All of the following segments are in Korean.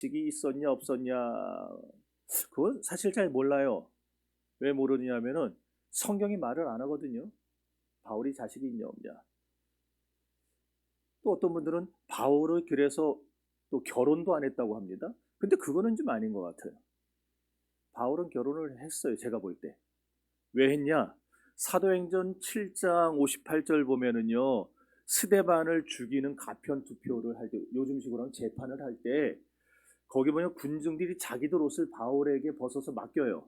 자식이 있었냐 없었냐, 그건 사실 잘 몰라요. 왜 모르냐면은 성경이 말을 안 하거든요. 바울이 자식이 있냐 없냐. 또 어떤 분들은 바울을 그래서 또 결혼도 안 했다고 합니다. 근데 그거는 좀 아닌 것 같아요. 바울은 결혼을 했어요, 제가 볼 때. 왜 했냐? 사도행전 7장 58절 보면은요, 스데반을 죽이는 가편 투표를 할 때, 요즘식으로 하면 재판을 할 때 거기 보면 군중들이 자기들 옷을 바울에게 벗어서 맡겨요.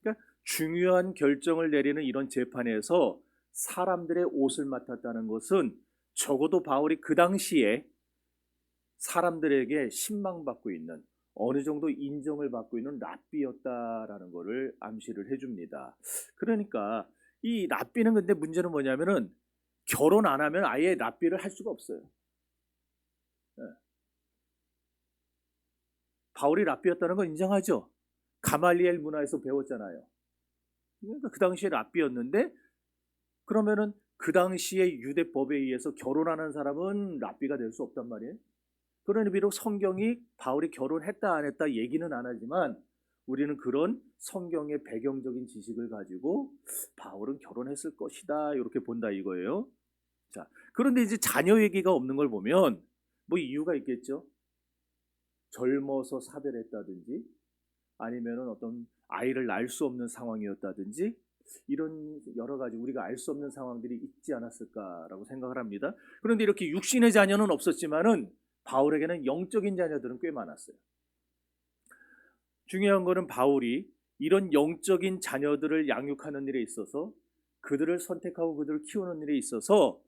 그러니까 중요한 결정을 내리는 이런 재판에서 사람들의 옷을 맡았다는 것은 적어도 바울이 그 당시에 사람들에게 신망받고 있는, 어느 정도 인정을 받고 있는 랍비였다라는 것을 암시를 해줍니다. 그러니까 이 랍비는, 근데 문제는 뭐냐면은 결혼 안 하면 아예 랍비를 할 수가 없어요. 예. 바울이 랍비였다는 건 인정하죠. 가말리엘 문화에서 배웠잖아요. 그러니까 그 당시에 랍비였는데, 그러면은 그 당시에 유대법에 의해서 결혼하는 사람은 랍비가 될 수 없단 말이에요. 그러니 비록 성경이 바울이 결혼했다 안 했다 얘기는 안 하지만 우리는 그런 성경의 배경적인 지식을 가지고 바울은 결혼했을 것이다 이렇게 본다 이거예요. 자, 그런데 이제 자녀 얘기가 없는 걸 보면 뭐 이유가 있겠죠. 젊어서 사별했다든지, 아니면은 어떤 아이를 낳을 수 없는 상황이었다든지, 이런 여러 가지 우리가 알 수 없는 상황들이 있지 않았을까라고 생각을 합니다. 그런데 이렇게 육신의 자녀는 없었지만은 바울에게는 영적인 자녀들은 꽤 많았어요. 중요한 거는 바울이 이런 영적인 자녀들을 양육하는 일에 있어서, 그들을 선택하고 그들을 키우는 일에 있어서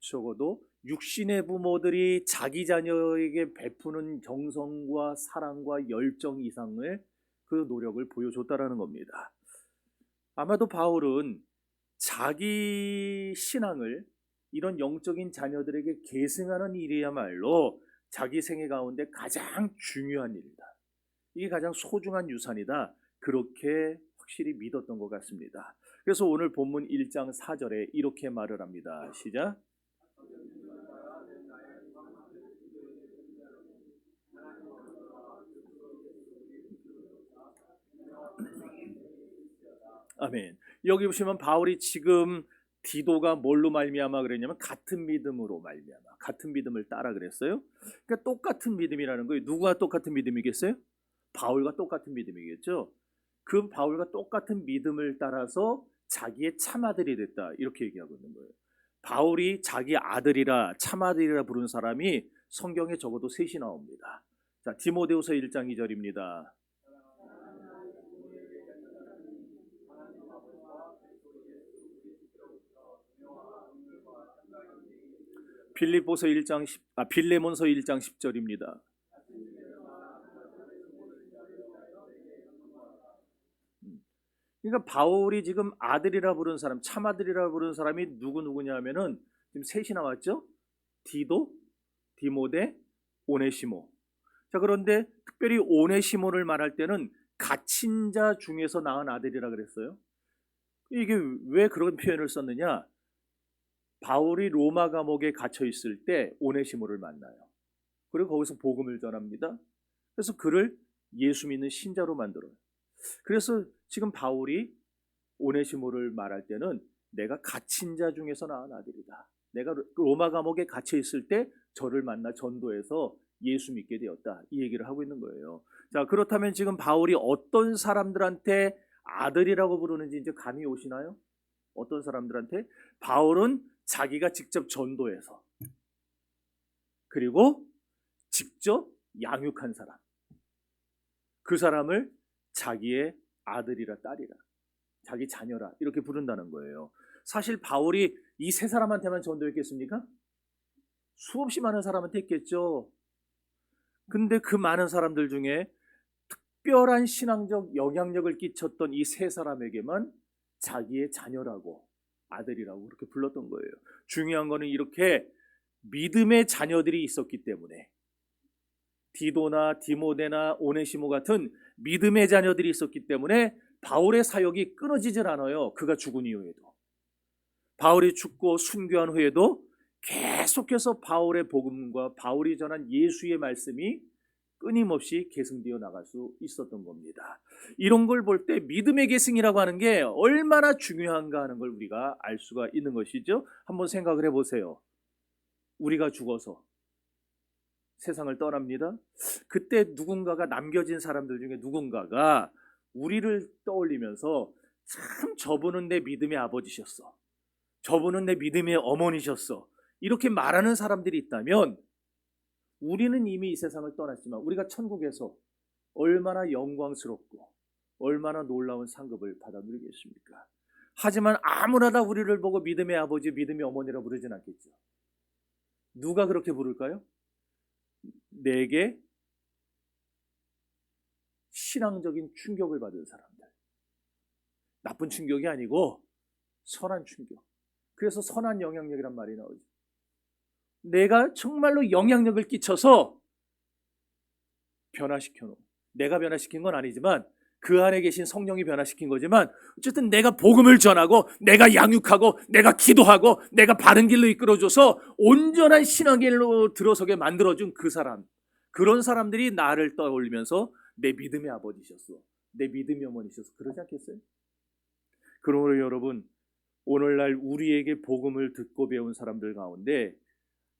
적어도 육신의 부모들이 자기 자녀에게 베푸는 정성과 사랑과 열정 이상을, 그 노력을 보여줬다라는 겁니다. 아마도 바울은 자기 신앙을 이런 영적인 자녀들에게 계승하는 일이야말로 자기 생애 가운데 가장 중요한 일이다. 이게 가장 소중한 유산이다. 그렇게 확실히 믿었던 것 같습니다. 그래서 오늘 본문 1장 4절에 이렇게 말을 합니다. 시작. 아멘. 여기 보시면 바울이 지금 디도가 뭘로 말미암아 그랬냐면 같은 믿음으로 말미암아, 같은 믿음을 따라 그랬어요. 그러니까 똑같은 믿음이라는 거예요. 누가 똑같은 믿음이겠어요? 바울과 똑같은 믿음이겠죠. 그 바울과 똑같은 믿음을 따라서 자기의 참아들이 됐다 이렇게 얘기하고 있는 거예요. 바울이 자기 아들이라, 참아들이라 부른 사람이 성경에 적어도 셋이 나옵니다. 자, 디모데후서 1장 2절입니다. 빌립보서 1장 10, 빌레몬서 1장 10절입니다. 그러니까 바울이 지금 아들이라 부른 사람, 참아들이라 부른 사람이 누구냐면은 지금 셋이 나왔죠. 디도, 디모데, 오네시모. 자, 그런데 특별히 오네시모를 말할 때는 갇힌 자 중에서 낳은 아들이라 그랬어요. 이게 왜 그런 표현을 썼느냐? 바울이 로마 감옥에 갇혀 있을 때 오네시모를 만나요. 그리고 거기서 복음을 전합니다. 그래서 그를 예수 믿는 신자로 만들어요. 그래서 지금 바울이 오네시모를 말할 때는 내가 갇힌 자 중에서 낳은 아들이다. 내가 로마 감옥에 갇혀 있을 때 저를 만나 전도해서 예수 믿게 되었다. 이 얘기를 하고 있는 거예요. 자, 그렇다면 지금 바울이 어떤 사람들한테 아들이라고 부르는지 이제 감이 오시나요? 어떤 사람들한테? 바울은 자기가 직접 전도해서, 그리고 직접 양육한 사람, 그 사람을 자기의 아들이라 딸이라, 자기 자녀라 이렇게 부른다는 거예요. 사실 바울이 이 세 사람한테만 전도했겠습니까? 수없이 많은 사람한테 했겠죠. 근데 그 많은 사람들 중에 특별한 신앙적 영향력을 끼쳤던 이 세 사람에게만 자기의 자녀라고, 아들이라고 그렇게 불렀던 거예요. 중요한 거는 이렇게 믿음의 자녀들이 있었기 때문에, 디도나 디모데나 오네시모 같은 믿음의 자녀들이 있었기 때문에 바울의 사역이 끊어지질 않아요. 그가 죽은 이후에도, 바울이 죽고 순교한 후에도 계속해서 바울의 복음과 바울이 전한 예수의 말씀이 끊임없이 계승되어 나갈 수 있었던 겁니다. 이런 걸 볼 때 믿음의 계승이라고 하는 게 얼마나 중요한가 하는 걸 우리가 알 수가 있는 것이죠. 한번 생각을 해보세요. 우리가 죽어서 세상을 떠납니다. 그때 누군가가, 남겨진 사람들 중에 누군가가 우리를 떠올리면서 참 저분은 내 믿음의 아버지셨어, 저분은 내 믿음의 어머니셨어, 이렇게 말하는 사람들이 있다면 우리는 이미 이 세상을 떠났지만 우리가 천국에서 얼마나 영광스럽고 얼마나 놀라운 상급을 받아 누리겠습니까? 하지만 아무나 다 우리를 보고 믿음의 아버지, 믿음의 어머니라 부르진 않겠죠. 누가 그렇게 부를까요? 내게 신앙적인 충격을 받은 사람들. 나쁜 충격이 아니고 선한 충격. 그래서 선한 영향력이란 말이 나오죠. 내가 정말로 영향력을 끼쳐서 변화시켜 놓은, 내가 변화시킨 건 아니지만 그 안에 계신 성령이 변화시킨 거지만 어쨌든 내가 복음을 전하고 내가 양육하고 내가 기도하고 내가 바른 길로 이끌어줘서 온전한 신앙길로 들어서게 만들어준 그 사람, 그런 사람들이 나를 떠올리면서 내 믿음의 아버지셨어, 내 믿음의 어머니셨어, 그러지 않겠어요? 그러므로 여러분, 오늘날 우리에게 복음을 듣고 배운 사람들 가운데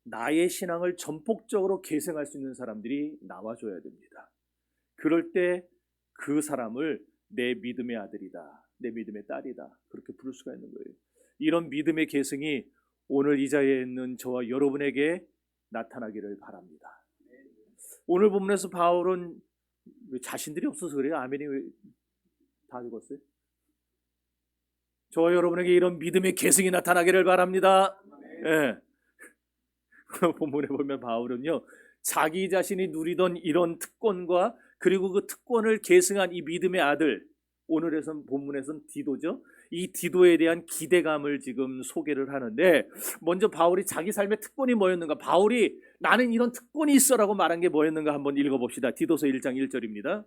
나의 신앙을 전폭적으로 계승할 수 있는 사람들이 나와줘야 됩니다. 그럴 때 그 사람을 내 믿음의 아들이다, 내 믿음의 딸이다, 그렇게 부를 수가 있는 거예요. 이런 믿음의 계승이 오늘 이 자리에 있는 저와 여러분에게 나타나기를 바랍니다. 오늘 본문에서 바울은 왜 자신들이 없어서 그래요? 아멘이 왜 다 죽었어요? 저와 여러분에게 이런 믿음의 계승이 나타나기를 바랍니다. 예. 본문에 보면 바울은요, 자기 자신이 누리던 이런 특권과 그리고 그 특권을 계승한 이 믿음의 아들, 오늘에선 본문에선 디도죠. 이 디도에 대한 기대감을 지금 소개를 하는데, 먼저 바울이 자기 삶의 특권이 뭐였는가, 바울이 나는 이런 특권이 있어라고 말한 게 뭐였는가 한번 읽어봅시다. 디도서 1장 1절입니다.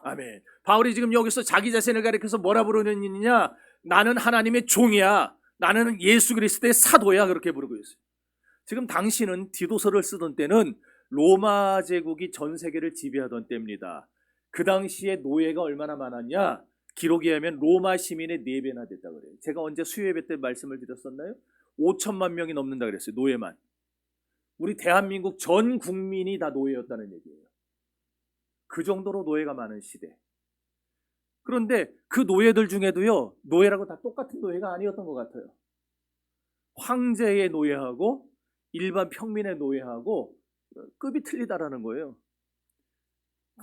아멘. 바울이 지금 여기서 자기 자신을 가리켜서 뭐라 부르느냐, 나는 하나님의 종이야, 나는 예수 그리스도의 사도야, 그렇게 부르고 있어요. 지금 당신은 디도서를 쓰던 때는 로마 제국이 전 세계를 지배하던 때입니다. 그 당시에 노예가 얼마나 많았냐, 기록에 하면 로마 시민의 4배나 됐다 그래요. 제가 언제 수요예배 때 말씀을 드렸었나요? 5천만 명이 넘는다 그랬어요, 노예만. 우리 대한민국 전 국민이 다 노예였다는 얘기예요. 그 정도로 노예가 많은 시대. 그런데 그 노예들 중에도요, 노예라고 다 똑같은 노예가 아니었던 것 같아요. 황제의 노예하고 일반 평민의 노예하고 급이 틀리다라는 거예요.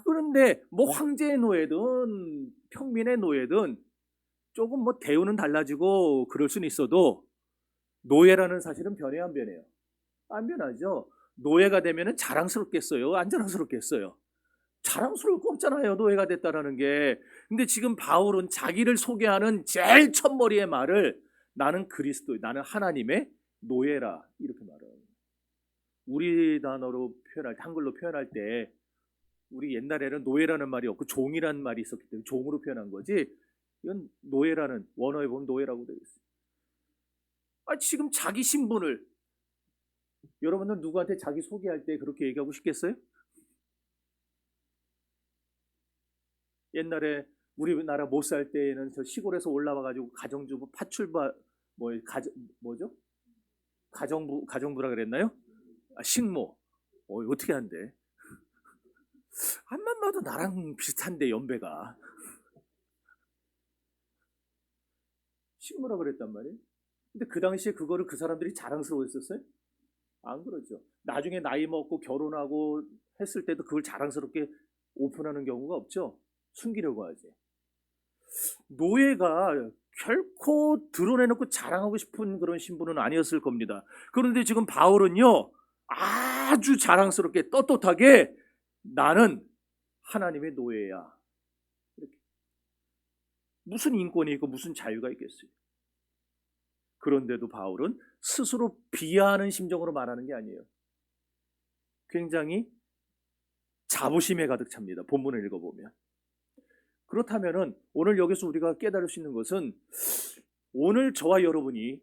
그런데 뭐 황제의 노예든 평민의 노예든 조금 뭐 대우는 달라지고 그럴 수는 있어도 노예라는 사실은 변해요, 안 변해요? 안 변하죠. 노예가 되면 자랑스럽겠어요, 안 자랑스럽겠어요? 자랑스러울 거 없잖아요, 노예가 됐다라는 게. 근데 지금 바울은 자기를 소개하는 제일 첫머리의 말을 나는 그리스도, 나는 하나님의 노예라, 이렇게 말해요. 우리 단어로 표현할 때, 한글로 표현할 때, 우리 옛날에는 노예라는 말이 없고 종이라는 말이 있었기 때문에 종으로 표현한 거지, 이건 노예라는, 원어에 보면 노예라고 되어 있어요. 지금 자기 신분을, 여러분들 누구한테 자기 소개할 때 그렇게 얘기하고 싶겠어요? 옛날에 우리나라 못 살 때에는 저 시골에서 올라와가지고 가정주부, 파출부, 뭐죠? 가정부라 그랬나요? 식모. 어떻게 한대? 한만 봐도 나랑 비슷한데, 연배가. 식모라 그랬단 말이에요. 근데 그 당시에 그거를 그 사람들이 자랑스러워했었어요? 안 그러죠. 나중에 나이 먹고 결혼하고 했을 때도 그걸 자랑스럽게 오픈하는 경우가 없죠. 숨기려고 하지. 노예가 결코 드러내놓고 자랑하고 싶은 그런 신분은 아니었을 겁니다. 그런데 지금 바울은요, 아주 자랑스럽게 떳떳하게 나는 하나님의 노예야, 이렇게. 무슨 인권이 있고 무슨 자유가 있겠어요? 그런데도 바울은 스스로 비하하는 심정으로 말하는 게 아니에요. 굉장히 자부심에 가득 찹니다. 본문을 읽어보면 그렇다면은 오늘 여기서 우리가 깨달을 수 있는 것은 오늘 저와 여러분이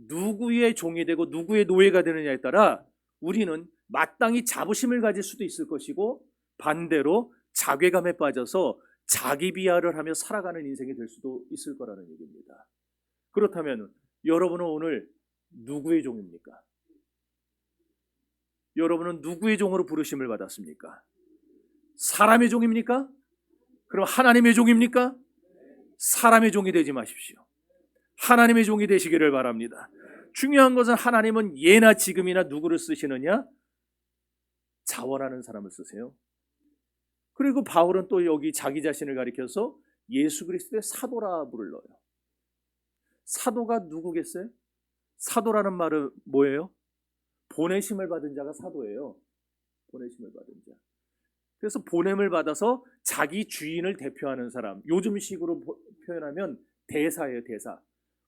누구의 종이 되고 누구의 노예가 되느냐에 따라 우리는 마땅히 자부심을 가질 수도 있을 것이고 반대로 자괴감에 빠져서 자기 비하를 하며 살아가는 인생이 될 수도 있을 거라는 얘기입니다. 그렇다면 여러분은 오늘 누구의 종입니까? 여러분은 누구의 종으로 부르심을 받았습니까? 사람의 종입니까? 그럼 하나님의 종입니까? 사람의 종이 되지 마십시오. 하나님의 종이 되시기를 바랍니다. 중요한 것은 하나님은 예나 지금이나 누구를 쓰시느냐? 자원하는 사람을 쓰세요. 그리고 바울은 또 여기 자기 자신을 가리켜서 예수 그리스도의 사도라 불러요. 사도가 누구겠어요? 사도라는 말은 뭐예요? 보내심을 받은 자가 사도예요. 보내심을 받은 자. 그래서 보냄을 받아서 자기 주인을 대표하는 사람. 요즘식으로 표현하면 대사예요, 대사.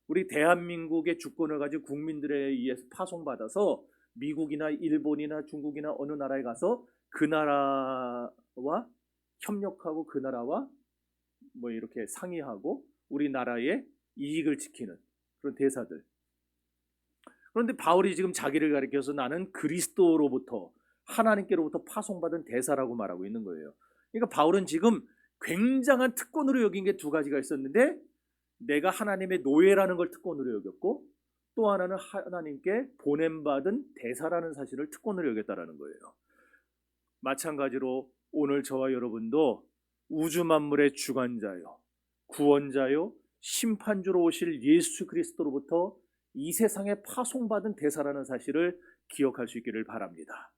우리 대한민국의 주권을 가지고 국민들에 의해서 파송받아서 미국이나 일본이나 중국이나 어느 나라에 가서 그 나라와 협력하고 그 나라와 뭐 이렇게 상의하고 우리나라의 이익을 지키는 그런 대사들. 그런데 바울이 지금 자기를 가리켜서 나는 그리스도로부터 하나님께로부터 파송받은 대사라고 말하고 있는 거예요. 그러니까 바울은 지금 굉장한 특권으로 여긴 게 두 가지가 있었는데 내가 하나님의 노예라는 걸 특권으로 여겼고 또 하나는 하나님께 보냄받은 대사라는 사실을 특권으로 여겼다라는 거예요. 마찬가지로 오늘 저와 여러분도 우주 만물의 주관자요, 구원자요, 심판주로 오실 예수 그리스도로부터 이 세상에 파송받은 대사라는 사실을 기억할 수 있기를 바랍니다.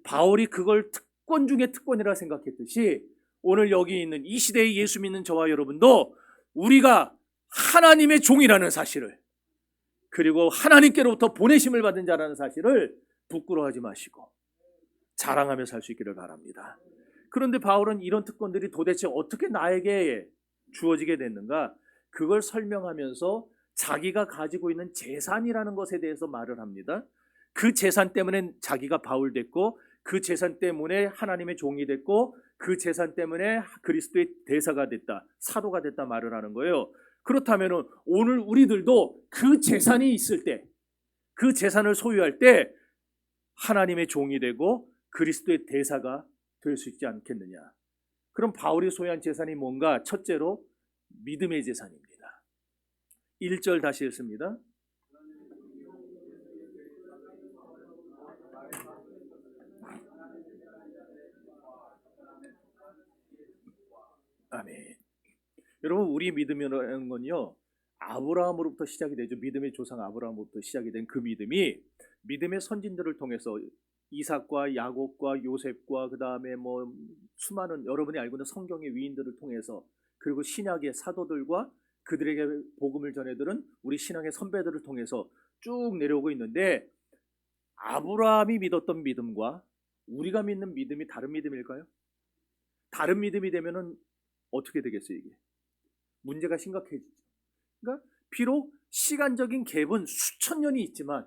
바울이 그걸 특권 중에 특권이라 생각했듯이 오늘 여기 있는 이 시대에 예수 믿는 저와 여러분도 우리가 하나님의 종이라는 사실을 그리고 하나님께로부터 보내심을 받은 자라는 사실을 부끄러워하지 마시고 자랑하며 살 수 있기를 바랍니다. 그런데 바울은 이런 특권들이 도대체 어떻게 나에게 주어지게 됐는가? 그걸 설명하면서 자기가 가지고 있는 재산이라는 것에 대해서 말을 합니다. 그 재산 때문에 자기가 바울 됐고 그 재산 때문에 하나님의 종이 됐고 그 재산 때문에 그리스도의 대사가 됐다, 사도가 됐다 말을 하는 거예요. 그렇다면 오늘 우리들도 그 재산이 있을 때, 그 재산을 소유할 때 하나님의 종이 되고 그리스도의 대사가 될 수 있지 않겠느냐. 그럼 바울이 소유한 재산이 뭔가? 첫째로 믿음의 재산입니다. 1절 다시 읽습니다. 아멘. 여러분, 우리 믿음이라는 건요, 아브라함으로부터 시작이 되죠. 믿음의 조상 아브라함으로부터 시작이 된 그 믿음이 믿음의 선진들을 통해서 이삭과 야곱과 요셉과 그 다음에 뭐 수많은 여러분이 알고 있는 성경의 위인들을 통해서 그리고 신약의 사도들과 그들에게 복음을 전해들은 우리 신앙의 선배들을 통해서 쭉 내려오고 있는데 아브라함이 믿었던 믿음과 우리가 믿는 믿음이 다른 믿음일까요? 다른 믿음이 되면은 어떻게 되겠어요 이게? 문제가 심각해지죠. 그러니까 비록 시간적인 갭은 수천 년이 있지만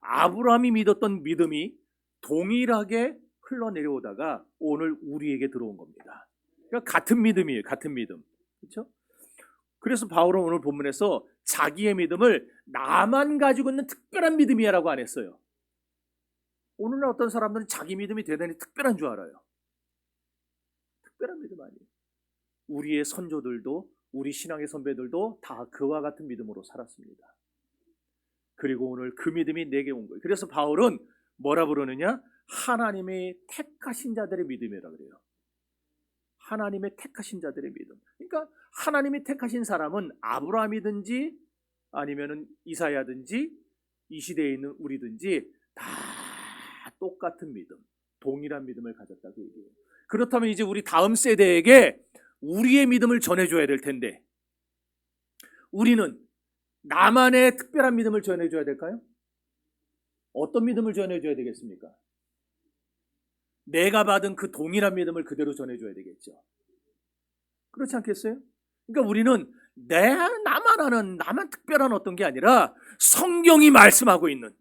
아브라함이 믿었던 믿음이 동일하게 흘러내려오다가 오늘 우리에게 들어온 겁니다. 그러니까 같은 믿음이에요. 같은 믿음. 그렇죠? 그래서 바울은 오늘 본문에서 자기의 믿음을 나만 가지고 있는 특별한 믿음이야라고 안 했어요. 오늘날 어떤 사람들은 자기 믿음이 대단히 특별한 줄 알아요. 특별한 믿음 아니에요. 우리의 선조들도 우리 신앙의 선배들도 다 그와 같은 믿음으로 살았습니다. 그리고 오늘 그 믿음이 내게 온 거예요. 그래서 바울은 뭐라 부르느냐? 하나님의 택하신 자들의 믿음이라 그래요. 하나님의 택하신 자들의 믿음. 그러니까 하나님이 택하신 사람은 아브라함이든지 아니면은 이사야든지 이 시대에 있는 우리든지 다 똑같은 믿음, 동일한 믿음을 가졌다고 얘기해요. 그렇다면 이제 우리 다음 세대에게 우리의 믿음을 전해줘야 될 텐데 우리는 나만의 특별한 믿음을 전해줘야 될까요? 어떤 믿음을 전해줘야 되겠습니까? 내가 받은 그 동일한 믿음을 그대로 전해줘야 되겠죠. 그렇지 않겠어요? 그러니까 우리는 나만 아는 나만 특별한 어떤 게 아니라 성경이 말씀하고 있는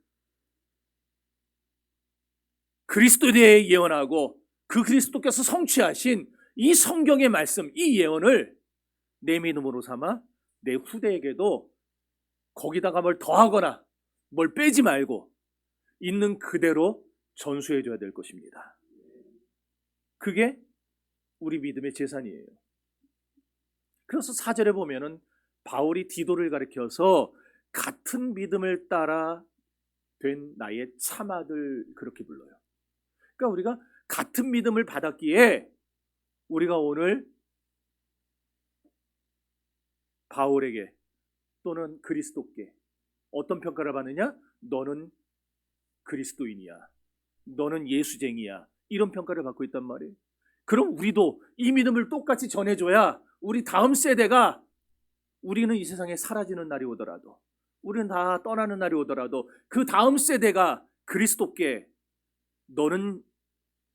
그리스도에 대해 예언하고 그 그리스도께서 성취하신 이 성경의 말씀, 이 예언을 내 믿음으로 삼아 내 후대에게도 거기다가 뭘 더하거나 뭘 빼지 말고 있는 그대로 전수해 줘야 될 것입니다. 그게 우리 믿음의 재산이에요. 그래서 4절에 보면은 바울이 디도를 가리켜서 같은 믿음을 따라 된 나의 참아들 그렇게 불러요. 그러니까 우리가 같은 믿음을 받았기에 우리가 오늘 바울에게 또는 그리스도께 어떤 평가를 받느냐? 너는 그리스도인이야. 너는 예수쟁이야. 이런 평가를 받고 있단 말이에요. 그럼 우리도 이 믿음을 똑같이 전해줘야 우리 다음 세대가 우리는 이 세상에 사라지는 날이 오더라도 우리는 다 떠나는 날이 오더라도 그 다음 세대가 그리스도께 너는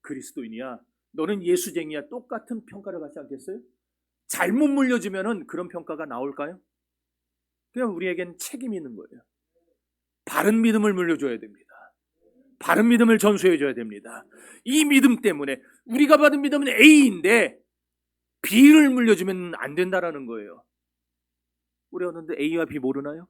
그리스도인이야. 너는 예수쟁이야. 똑같은 평가를 받지 않겠어요? 잘못 물려주면은 그런 평가가 나올까요? 그냥 우리에겐 책임이 있는 거예요. 바른 믿음을 물려줘야 됩니다. 바른 믿음을 전수해줘야 됩니다. 이 믿음 때문에 우리가 받은 믿음은 A인데 B를 물려주면 안 된다라는 거예요. 우리 어른들 A와 B 모르나요?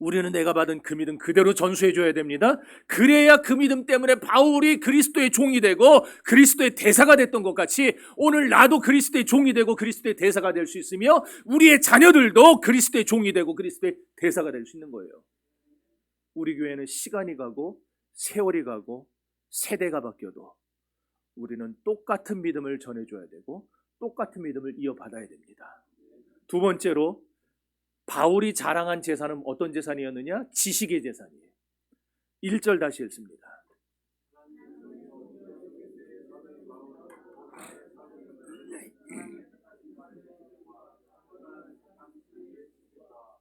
우리는 내가 받은 그 믿음 그대로 전수해줘야 됩니다. 그래야 그 믿음 때문에 바울이 그리스도의 종이 되고 그리스도의 대사가 됐던 것 같이 오늘 나도 그리스도의 종이 되고 그리스도의 대사가 될 수 있으며 우리의 자녀들도 그리스도의 종이 되고 그리스도의 대사가 될 수 있는 거예요. 우리 교회는 시간이 가고 세월이 가고 세대가 바뀌어도 우리는 똑같은 믿음을 전해줘야 되고 똑같은 믿음을 이어받아야 됩니다. 두 번째로 바울이 자랑한 재산은 어떤 재산이었느냐? 지식의 재산이에요. 1절 다시 읽습니다.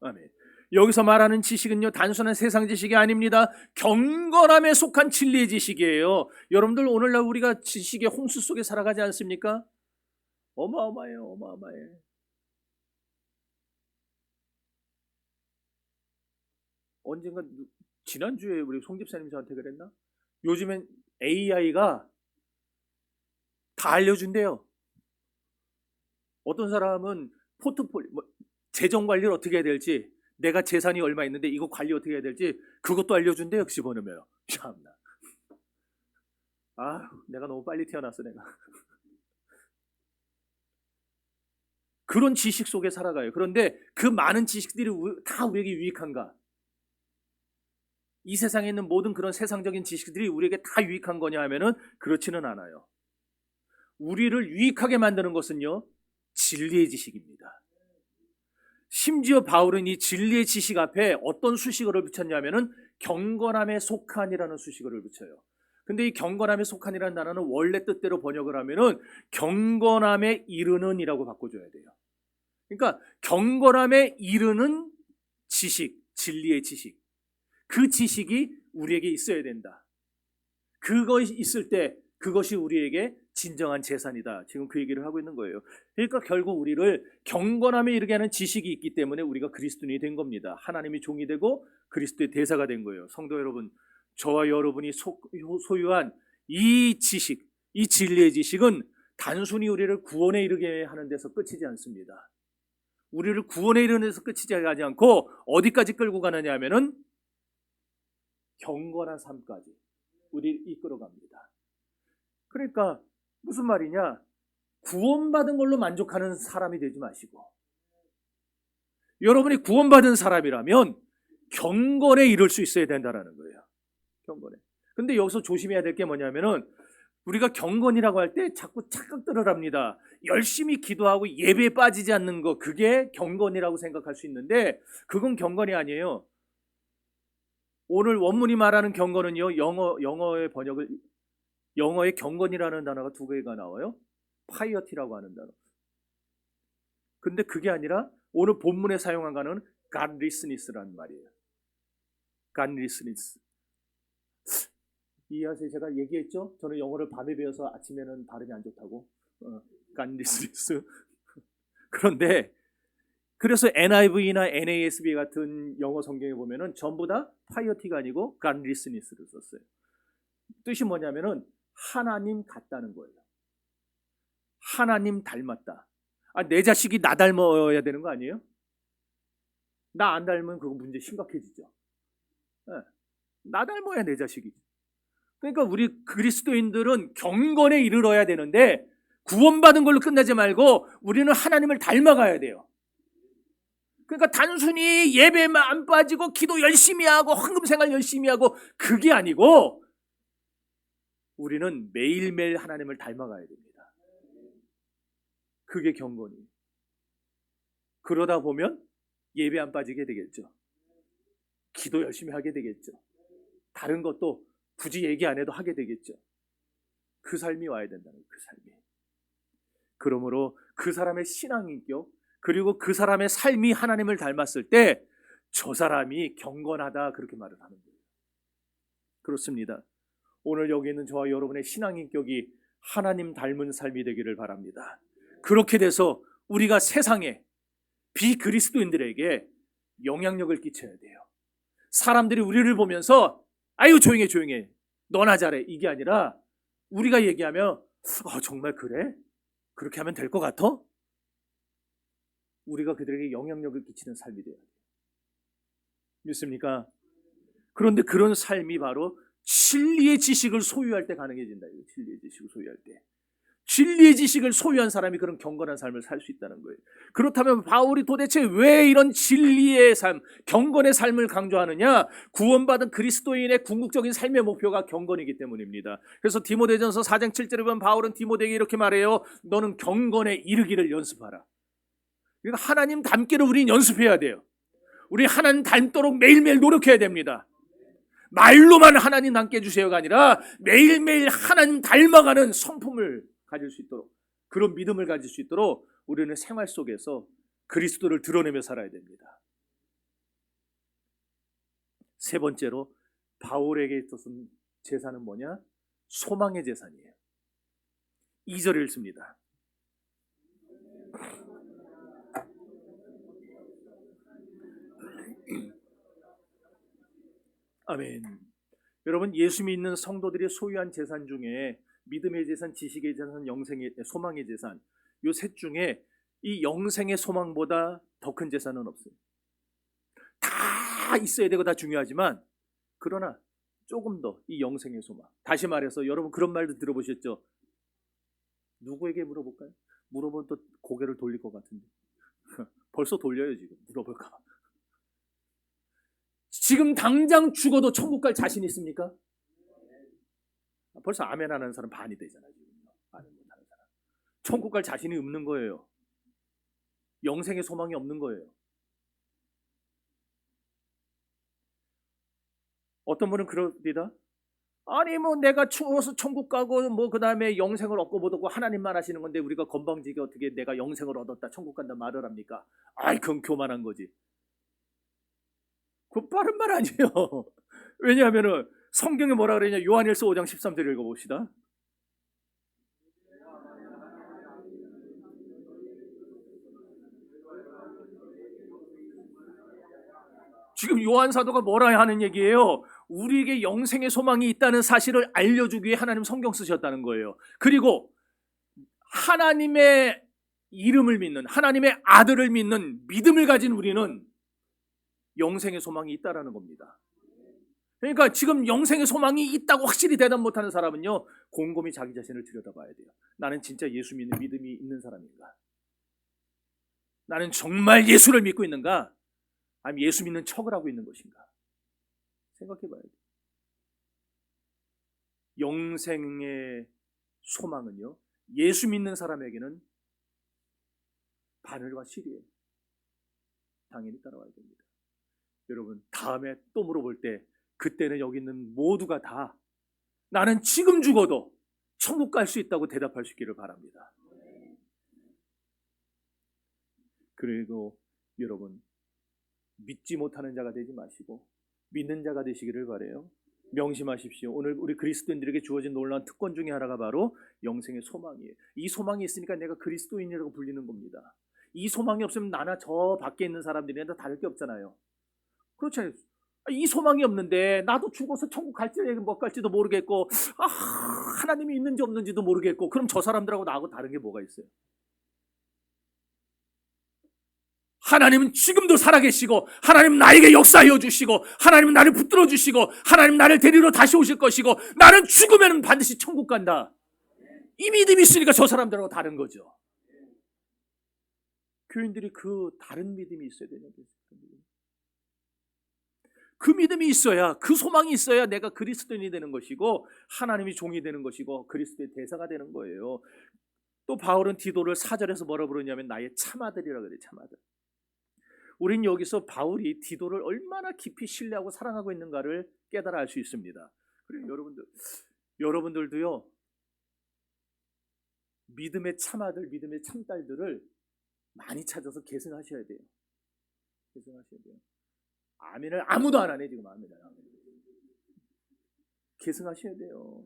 아멘. 여기서 말하는 지식은요, 단순한 세상 지식이 아닙니다. 경건함에 속한 진리의 지식이에요. 여러분들 오늘날 우리가 지식의 홍수 속에 살아가지 않습니까? 어마어마해요. 어마어마해. 언젠가 지난주에 우리 송 집사님 저한테 그랬나? 요즘엔 AI가 다 알려준대요. 어떤 사람은 포트폴리오, 재정 관리를 어떻게 해야 될지, 내가 재산이 얼마 있는데 이거 관리 어떻게 해야 될지 그것도 알려준대요. 집어넣으면. 참나. 아, 내가 너무 빨리 태어났어 내가. 그런 지식 속에 살아가요. 그런데 그 많은 지식들이 다 우리에게 유익한가? 이 세상에 있는 모든 그런 세상적인 지식들이 우리에게 다 유익한 거냐 하면은 그렇지는 않아요. 우리를 유익하게 만드는 것은요, 진리의 지식입니다. 심지어 바울은 이 진리의 지식 앞에 어떤 수식어를 붙였냐면은 경건함에 속한이라는 수식어를 붙여요. 근데 이 경건함에 속한이라는 단어는 원래 뜻대로 번역을 하면은 경건함에 이르는이라고 바꿔줘야 돼요. 그러니까 경건함에 이르는 지식, 진리의 지식. 그 지식이 우리에게 있어야 된다. 그것이 있을 때 그것이 우리에게 진정한 재산이다. 지금 그 얘기를 하고 있는 거예요. 그러니까 결국 우리를 경건함에 이르게 하는 지식이 있기 때문에 우리가 그리스도인이 된 겁니다. 하나님이 종이 되고 그리스도의 대사가 된 거예요. 성도 여러분, 저와 여러분이 소유한 이 지식, 이 진리의 지식은 단순히 우리를 구원에 이르게 하는 데서 끝이지 않습니다. 우리를 구원에 이르는 데서 끝이지 하지 않고 어디까지 끌고 가느냐 하면은 경건한 삶까지 우리를 이끌어갑니다. 그러니까 무슨 말이냐? 구원받은 걸로 만족하는 사람이 되지 마시고 여러분이 구원받은 사람이라면 경건에 이를 수 있어야 된다는 거예요. 경건에. 근데 여기서 조심해야 될 게 뭐냐면은 우리가 경건이라고 할 때 자꾸 착각들을 합니다. 열심히 기도하고 예배에 빠지지 않는 거, 그게 경건이라고 생각할 수 있는데 그건 경건이 아니에요. 오늘 원문이 말하는 경건은요, 영어의 번역을, 영어에 경건이라는 단어가 두 개가 나와요. 파이어티라고 하는 단어. 근데 그게 아니라 오늘 본문에 사용한 거는 godlessness라는 말이에요. godlessness. 이해하세요? 제가 얘기했죠? 저는 영어를 밤에 배워서 아침에는 발음이 안 좋다고. godlessness. 그런데 그래서 NIV나 NASB 같은 영어 성경에 보면은 전부 다 파이어티가 아니고 godlessness를 썼어요. 뜻이 뭐냐면은 하나님 같다는 거예요. 하나님 닮았다. 내 자식이 나 닮아야 되는 거 아니에요? 나 안 닮으면 그거 문제 심각해지죠. 네. 나 닮아야 내 자식이지. 그러니까 우리 그리스도인들은 경건에 이르러야 되는데 구원받은 걸로 끝나지 말고 우리는 하나님을 닮아가야 돼요. 그러니까 단순히 예배만 안 빠지고 기도 열심히 하고 헌금생활 열심히 하고 그게 아니고 우리는 매일매일 하나님을 닮아가야 됩니다. 그게 경건이에요. 그러다 보면 예배 안 빠지게 되겠죠. 기도 열심히 하게 되겠죠. 다른 것도 굳이 얘기 안 해도 하게 되겠죠. 그 삶이 와야 된다는 그 삶이. 그러므로 그 사람의 신앙인격 그리고 그 사람의 삶이 하나님을 닮았을 때 저 사람이 경건하다 그렇게 말을 하는 거예요. 그렇습니다. 오늘 여기 있는 저와 여러분의 신앙인격이 하나님 닮은 삶이 되기를 바랍니다. 그렇게 돼서 우리가 세상에 비그리스도인들에게 영향력을 끼쳐야 돼요. 사람들이 우리를 보면서 아유 조용해 조용해 너나 잘해 이게 아니라 우리가 얘기하면 정말 그래? 그렇게 하면 될 것 같아? 우리가 그들에게 영향력을 끼치는 삶이 돼요. 믿습니까? 그런데 그런 삶이 바로 진리의 지식을 소유할 때 가능해진다. 진리의 지식을 소유할 때. 진리의 지식을 소유한 사람이 그런 경건한 삶을 살 수 있다는 거예요. 그렇다면 바울이 도대체 왜 이런 진리의 삶, 경건의 삶을 강조하느냐? 구원받은 그리스도인의 궁극적인 삶의 목표가 경건이기 때문입니다. 그래서 디모데전서 4장 7절에 보면 바울은 디모데에게 이렇게 말해요. 너는 경건에 이르기를 연습하라. 그러니까 하나님 닮기를 우리는 연습해야 돼요. 우리 하나님 닮도록 매일매일 노력해야 됩니다. 말로만 하나님 닮게 해주세요가 아니라 매일매일 하나님 닮아가는 성품을 가질 수 있도록 그런 믿음을 가질 수 있도록 우리는 생활 속에서 그리스도를 드러내며 살아야 됩니다. 세 번째로 바울에게 있어서는 제사는 뭐냐? 소망의 제사이에요. 2절을 읽습니다. 아멘. 여러분 예수 믿는 성도들이 소유한 재산 중에 믿음의 재산, 지식의 재산, 영생의 소망의 재산 이 셋 중에 이 영생의 소망보다 더 큰 재산은 없어요. 다 있어야 되고 다 중요하지만 그러나 조금 더 이 영생의 소망. 다시 말해서 여러분 그런 말도 들어보셨죠? 누구에게 물어볼까요? 물어보면 또 고개를 돌릴 것 같은데 벌써 돌려요 지금 물어볼까 봐. 지금 당장 죽어도 천국 갈 자신 있습니까? 벌써 아멘 하는 사람 반이 되잖아요. 아멘 못하는 사람. 천국 갈 자신이 없는 거예요. 영생의 소망이 없는 거예요. 어떤 분은 그럽니다. 아니 뭐 내가 추워서 천국 가고 뭐 그 다음에 영생을 얻고 못 얻고 하나님만 하시는 건데 우리가 건방지게 어떻게 내가 영생을 얻었다 천국 간다 말을 합니까? 아이 그건 교만한 거지. 그 빠른 말 아니에요. 왜냐하면은 성경에 뭐라 그러냐? 요한일서 5장 13절 읽어봅시다. 지금 요한 사도가 뭐라 하는 얘기예요? 우리에게 영생의 소망이 있다는 사실을 알려주기 위해 하나님 성경 쓰셨다는 거예요. 그리고 하나님의 이름을 믿는 하나님의 아들을 믿는 믿음을 가진 우리는 영생의 소망이 있다라는 겁니다. 그러니까 지금 영생의 소망이 있다고 확실히 대답 못하는 사람은요 곰곰이 자기 자신을 들여다봐야 돼요. 나는 진짜 예수 믿는 믿음이 있는 사람인가? 나는 정말 예수를 믿고 있는가? 아니면 예수 믿는 척을 하고 있는 것인가? 생각해봐야 돼요. 영생의 소망은요 예수 믿는 사람에게는 바늘과 실이에요. 당연히 따라와야 됩니다. 여러분 다음에 또 물어볼 때 그때는 여기 있는 모두가 다 나는 지금 죽어도 천국 갈 수 있다고 대답할 수 있기를 바랍니다. 그리고 여러분 믿지 못하는 자가 되지 마시고 믿는 자가 되시기를 바라요. 명심하십시오. 오늘 우리 그리스도인들에게 주어진 놀라운 특권 중에 하나가 바로 영생의 소망이에요. 이 소망이 있으니까 내가 그리스도인이라고 불리는 겁니다. 이 소망이 없으면 나나 저 밖에 있는 사람들이나 다를 게 없잖아요. 그렇죠. 이 소망이 없는데 나도 죽어서 천국 갈지 못 갈지도 모르겠고 하나님이 있는지 없는지도 모르겠고 그럼 저 사람들하고 나하고 다른 게 뭐가 있어요? 하나님은 지금도 살아계시고 하나님은 나에게 역사하여 주시고 하나님은 나를 붙들어 주시고 하나님은 나를 데리러 다시 오실 것이고 나는 죽으면 반드시 천국 간다. 이 믿음이 있으니까 저 사람들하고 다른 거죠. 교인들이 그 다른 믿음이 있어야 되는 거죠. 그 믿음이 있어야, 그 소망이 있어야 내가 그리스도인이 되는 것이고 하나님이 종이 되는 것이고 그리스도의 대사가 되는 거예요. 또 바울은 디도를 4절에서 뭐라 부르냐면 나의 참아들이라 그래요. 참아들. 우린 여기서 바울이 디도를 얼마나 깊이 신뢰하고 사랑하고 있는가를 깨달아 알 수 있습니다. 그리고 여러분들도요, 믿음의 참아들, 믿음의 참딸들을 많이 찾아서 계승하셔야 돼요. 계승하셔야 돼요. 아멘을 아무도 안 하네 지금. 아멘. 계승하셔야 돼요.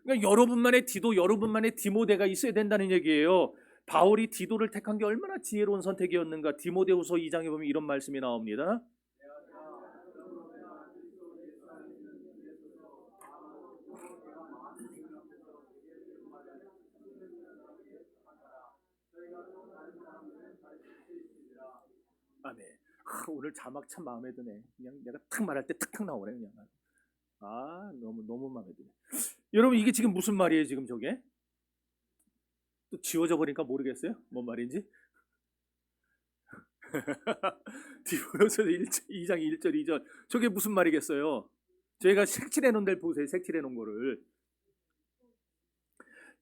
그러니까 여러분만의 디도, 여러분만의 디모데가 있어야 된다는 얘기예요. 바울이 디도를 택한 게 얼마나 지혜로운 선택이었는가. 디모데후서 2장에 보면 이런 말씀이 나옵니다. 아멘. 오늘 자막 참 마음에 드네. 그냥 내가 탁 말할 때 탁탁 나오네 그냥. 너무 마음에 드네. 여러분 이게 지금 무슨 말이에요 지금 저게? 또 지워져 버리니까 모르겠어요? 뭔 말인지? 디모데후서 2장 1절 2절 저게 무슨 말이겠어요? 저희가 색칠해 놓은 데를 보세요. 색칠해 놓은 거를.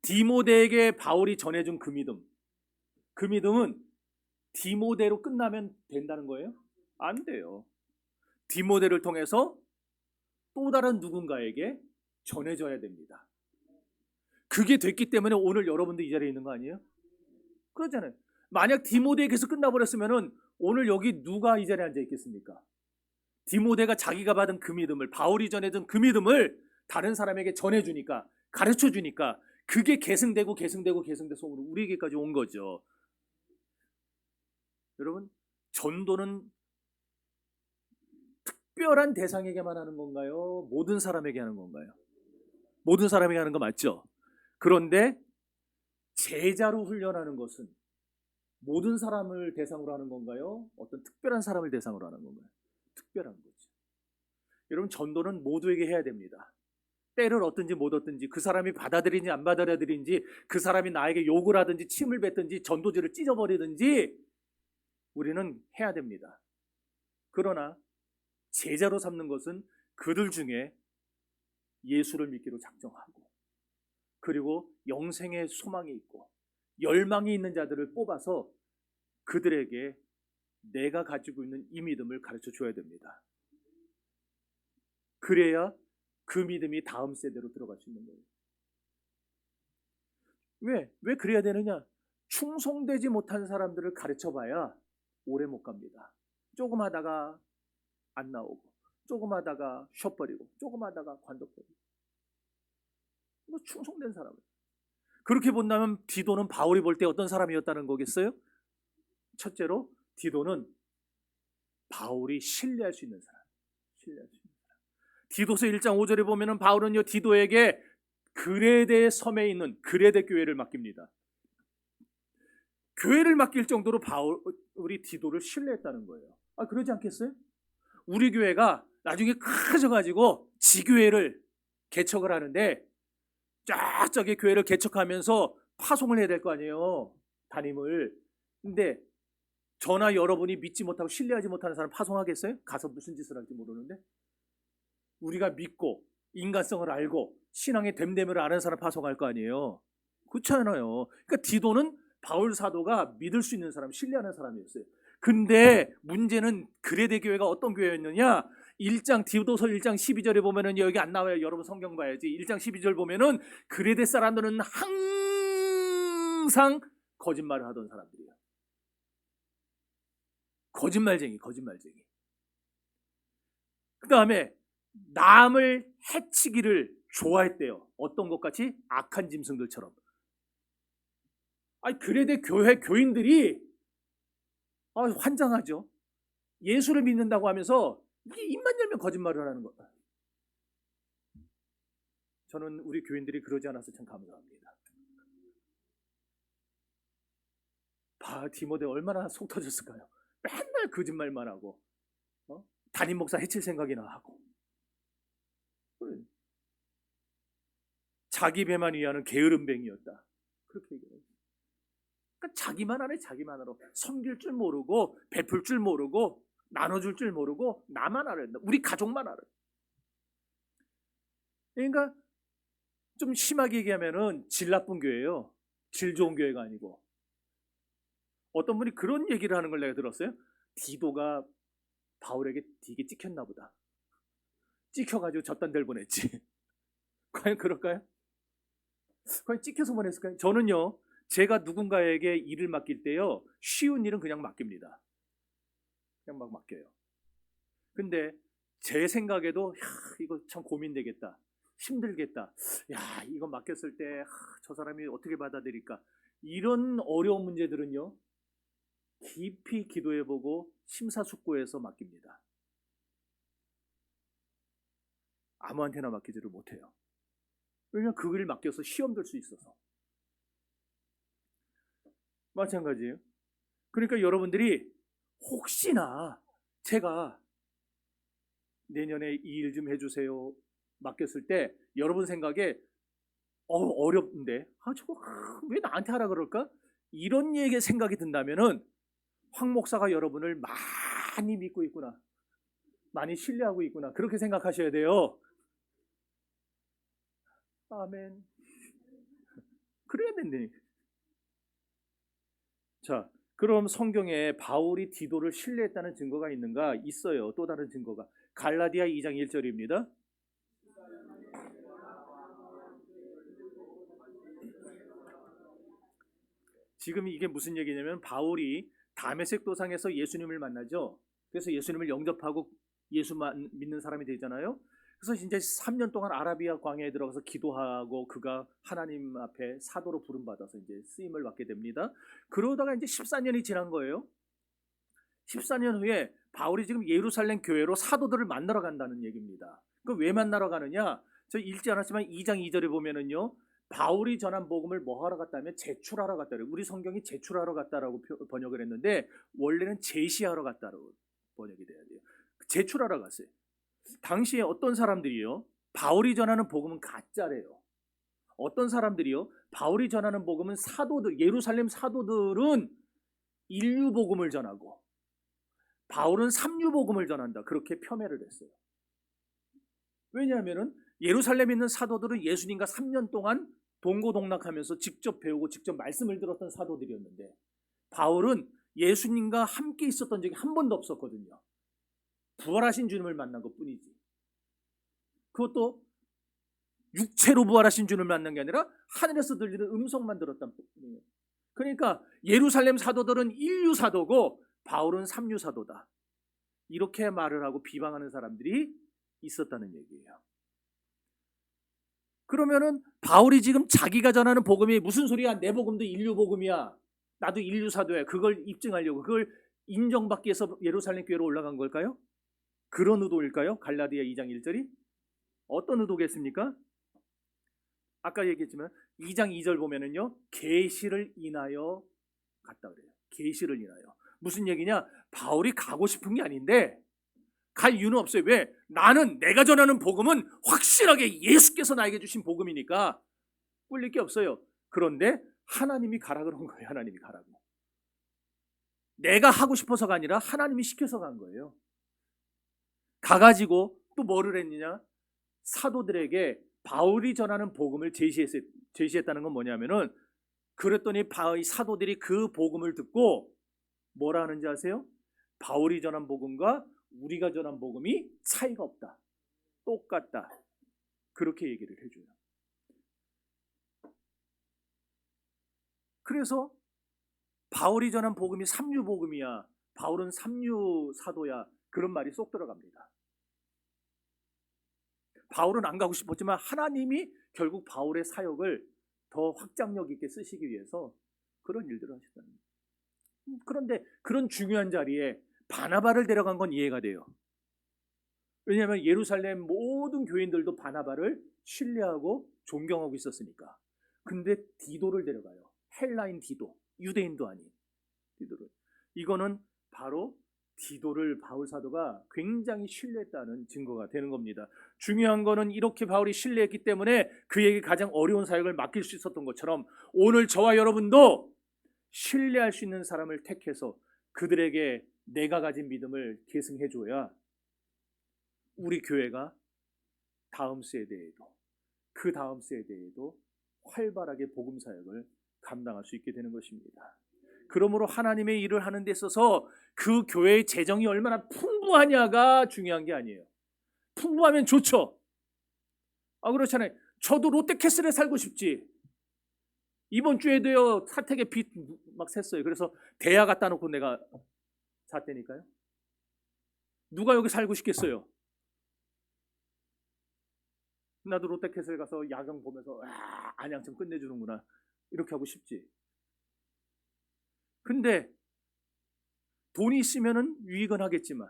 디모데에게 바울이 전해준 그 믿음은 디모데로 끝나면 된다는 거예요? 안 돼요. 디모데를 통해서 또 다른 누군가에게 전해져야 됩니다. 그게 됐기 때문에 오늘 여러분들 이 자리에 있는 거 아니에요? 그렇잖아요. 만약 디모데에게서 끝나버렸으면 오늘 여기 누가 이 자리에 앉아 있겠습니까? 디모데가 자기가 받은 그 믿음을, 바울이 전해준 그 믿음을 다른 사람에게 전해주니까, 가르쳐주니까 그게 계승돼서 우리에게까지 온 거죠. 여러분, 전도는 특별한 대상에게만 하는 건가요? 모든 사람에게 하는 건가요? 모든 사람에게 하는 거 맞죠? 그런데 제자로 훈련하는 것은 모든 사람을 대상으로 하는 건가요? 어떤 특별한 사람을 대상으로 하는 건가요? 특별한 거죠. 여러분, 전도는 모두에게 해야 됩니다. 때를 얻든지 못 얻든지, 그 사람이 받아들이는지 안 받아들이는지, 그 사람이 나에게 욕을 하든지 침을 뱉든지 전도지를 찢어버리든지 우리는 해야 됩니다. 그러나 제자로 삼는 것은 그들 중에 예수를 믿기로 작정하고 그리고 영생의 소망이 있고 열망이 있는 자들을 뽑아서 그들에게 내가 가지고 있는 이 믿음을 가르쳐 줘야 됩니다. 그래야 그 믿음이 다음 세대로 들어갈 수 있는 거예요. 왜 그래야 되느냐? 충성되지 못한 사람들을 가르쳐봐야 오래 못 갑니다. 조금 하다가 안 나오고, 조금 하다가 쉬어버리고, 조금 하다가 관둬버리고. 이거 충성된 사람을. 그렇게 본다면 디도는 바울이 볼 때 어떤 사람이었다는 거겠어요? 첫째로 디도는 바울이 신뢰할 수 있는 사람. 디도서 1장 5절에 보면은 바울은요 디도에게 그레데 섬에 있는 그레데 교회를 맡깁니다. 교회를 맡길 정도로 우리 디도를 신뢰했다는 거예요. 그러지 않겠어요? 우리 교회가 나중에 커져가지고 지교회를 개척을 하는데 쫙쫙이 교회를 개척하면서 파송을 해야 될 거 아니에요. 담임을. 근데 저나 여러분이 믿지 못하고 신뢰하지 못하는 사람 파송하겠어요? 가서 무슨 짓을 할지 모르는데. 우리가 믿고 인간성을 알고 신앙의 됨됨을 아는 사람 파송할 거 아니에요. 그렇잖아요. 그러니까 디도는 바울 사도가 믿을 수 있는 사람, 신뢰하는 사람이었어요. 근데 문제는 그레데 교회가 어떤 교회였느냐? 디도서 1장 12절에 보면은 여기 안 나와요. 여러분 성경 봐야지. 1장 12절 보면은 그레데 사람들은 항상 거짓말을 하던 사람들이에요. 거짓말쟁이. 그 다음에 남을 해치기를 좋아했대요. 어떤 것 같이? 악한 짐승들처럼. 그레데 교회 교인들이 환장하죠. 예수를 믿는다고 하면서 이게 입만 열면 거짓말을 하는 거다. 저는 우리 교인들이 그러지 않아서 참 감사합니다. 디모데 얼마나 속 터졌을까요? 맨날 거짓말만 하고 담임 목사 해칠 생각이나 하고 자기 배만 위하는 게으름뱅이였다. 그렇게 얘기해요. 그러니까 자기만 하네, 자기만으로. 섬길 줄 모르고, 베풀 줄 모르고, 나눠줄 줄 모르고, 나만 알아야 된다. 우리 가족만 알아요. 그러니까 좀 심하게 얘기하면은 질 나쁜 교회예요. 질 좋은 교회가 아니고. 어떤 분이 그런 얘기를 하는 걸 내가 들었어요. 디도가 바울에게 되게 찍혔나 보다. 찍혀가지고 저딴 데를 보냈지. 과연 그럴까요? 과연 찍혀서 보냈을까요? 저는요, 제가 누군가에게 일을 맡길 때요, 쉬운 일은 그냥 맡깁니다. 그냥 막 맡겨요. 근데 제 생각에도 이거 참 고민되겠다, 힘들겠다, 야 이거 맡겼을 때 저 사람이 어떻게 받아들일까, 이런 어려운 문제들은요 깊이 기도해보고 심사숙고해서 맡깁니다. 아무한테나 맡기지를 못해요. 왜냐면 그 일 맡겨서 시험 들 수 있어서. 마찬가지예요. 그러니까 여러분들이 혹시나 제가 내년에 이 일 좀 해주세요 맡겼을 때 여러분 생각에 어렵는데 저거 왜 나한테 하라 그럴까? 이런 얘기 생각이 든다면은 황 목사가 여러분을 많이 믿고 있구나, 많이 신뢰하고 있구나, 그렇게 생각하셔야 돼요. 아멘. 그래야 된다니까. 자, 그럼 성경에 바울이 디도를 신뢰했다는 증거가 있는가? 있어요. 또 다른 증거가 갈라디아 2장 1절입니다. 지금 이게 무슨 얘기냐면 바울이 다메섹 도상에서 예수님을 만나죠. 그래서 예수님을 영접하고 예수만 믿는 사람이 되잖아요. 그래서 이제 3년 동안 아라비아 광야에 들어가서 기도하고 그가 하나님 앞에 사도로 부름받아서 이제 쓰임을 받게 됩니다. 그러다가 이제 14년이 지난 거예요. 14년 후에 바울이 지금 예루살렘 교회로 사도들을 만나러 간다는 얘기입니다. 그 왜 만나러 가느냐? 저 읽지 않았지만 2장 2절에 보면은요. 바울이 전한 복음을 뭐 하러 갔다면 제출하러 갔다래요. 우리 성경이 제출하러 갔다라고 번역을 했는데 원래는 제시하러 갔다라고 번역이 돼야 돼요. 제출하러 갔어요. 당시에 어떤 사람들이요? 바울이 전하는 복음은 가짜래요. 어떤 사람들이요? 바울이 전하는 복음은 사도들, 예루살렘 사도들은 인류 복음을 전하고 바울은 삼류 복음을 전한다. 그렇게 폄훼를 했어요. 왜냐하면은 예루살렘에 있는 사도들은 예수님과 3년 동안 동고동락하면서 직접 배우고 직접 말씀을 들었던 사도들이었는데 바울은 예수님과 함께 있었던 적이 한 번도 없었거든요. 부활하신 주님을 만난 것뿐이지. 그것도 육체로 부활하신 주님을 만난 게 아니라 하늘에서 들리는 음성만 들었단 뿐이에요. 그러니까 예루살렘 사도들은 인류 사도고 바울은 삼류 사도다. 이렇게 말을 하고 비방하는 사람들이 있었다는 얘기예요. 그러면은 바울이 지금 자기가 전하는 복음이 무슨 소리야? 내 복음도 인류 복음이야. 나도 인류 사도야. 그걸 입증하려고, 그걸 인정받기 위해서 예루살렘 교회로 올라간 걸까요? 그런 의도일까요? 갈라디아 2장 1절이 어떤 의도겠습니까? 아까 얘기했지만 2장 2절 보면은요, 계시를 인하여 갔다 그래요. 계시를 인하여. 무슨 얘기냐? 바울이 가고 싶은 게 아닌데 갈 이유는 없어요. 왜? 나는 내가 전하는 복음은 확실하게 예수께서 나에게 주신 복음이니까 꿀릴 게 없어요. 그런데 하나님이 가라 그런 거예요. 하나님이 가라고. 내가 하고 싶어서가 아니라 하나님이 시켜서 간 거예요. 가가지고 또 뭐를 했느냐? 사도들에게 바울이 전하는 복음을 제시했다는 건 뭐냐면은, 그랬더니 사도들이 그 복음을 듣고 뭐라 하는지 아세요? 바울이 전한 복음과 우리가 전한 복음이 차이가 없다, 똑같다, 그렇게 얘기를 해줘요. 그래서 바울이 전한 복음이 삼류 복음이야, 바울은 삼류 사도야, 그런 말이 쏙 들어갑니다. 바울은 안 가고 싶었지만 하나님이 결국 바울의 사역을 더 확장력 있게 쓰시기 위해서 그런 일들을 하셨다는 거예요. 그런데 그런 중요한 자리에 바나바를 데려간 건 이해가 돼요. 왜냐하면 예루살렘 모든 교인들도 바나바를 신뢰하고 존경하고 있었으니까. 근데 디도를 데려가요. 헬라인 디도, 유대인도 아닌 디도를. 이거는 바로 디도를 바울 사도가 굉장히 신뢰했다는 증거가 되는 겁니다. 중요한 거는 이렇게 바울이 신뢰했기 때문에 그에게 가장 어려운 사역을 맡길 수 있었던 것처럼 오늘 저와 여러분도 신뢰할 수 있는 사람을 택해서 그들에게 내가 가진 믿음을 계승해 줘야 우리 교회가 다음 세대에도 그 다음 세대에도 활발하게 복음 사역을 감당할 수 있게 되는 것입니다. 그러므로 하나님의 일을 하는 데 있어서 그 교회의 재정이 얼마나 풍부하냐가 중요한 게 아니에요. 풍부하면 좋죠. 그렇잖아요. 저도 롯데캐슬에 살고 싶지. 이번 주에도요 사택에 빚 막 샜어요. 그래서 대야 갖다 놓고 내가 샀다니까요. 누가 여기 살고 싶겠어요? 나도 롯데캐슬 가서 야경 보면서 안양쯤 끝내주는구나 이렇게 하고 싶지. 근데 돈이 있으면은 유익은 하겠지만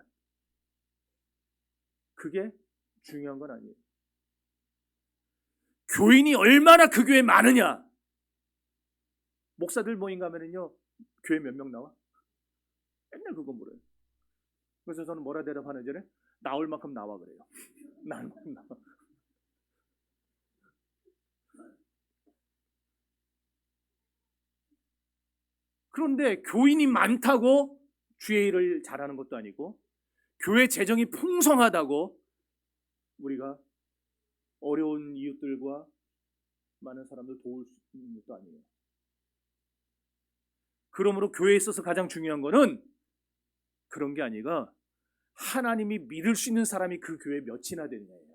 그게 중요한 건 아니에요. 교인이 얼마나 그 교회에 많으냐. 목사들 모임 가면은요 교회 몇 명 나와? 맨날 그거 물어요. 그래서 저는 뭐라 대답하는 전에 나올 만큼 나와 그래요. 나올 만큼 나와. 그런데 교인이 많다고 주의 일을 잘하는 것도 아니고 교회 재정이 풍성하다고 우리가 어려운 이웃들과 많은 사람들 도울 수 있는 것도 아니에요. 그러므로 교회에 있어서 가장 중요한 거는 그런 게 아니라 하나님이 믿을 수 있는 사람이 그 교회에 몇이나 되느냐예요.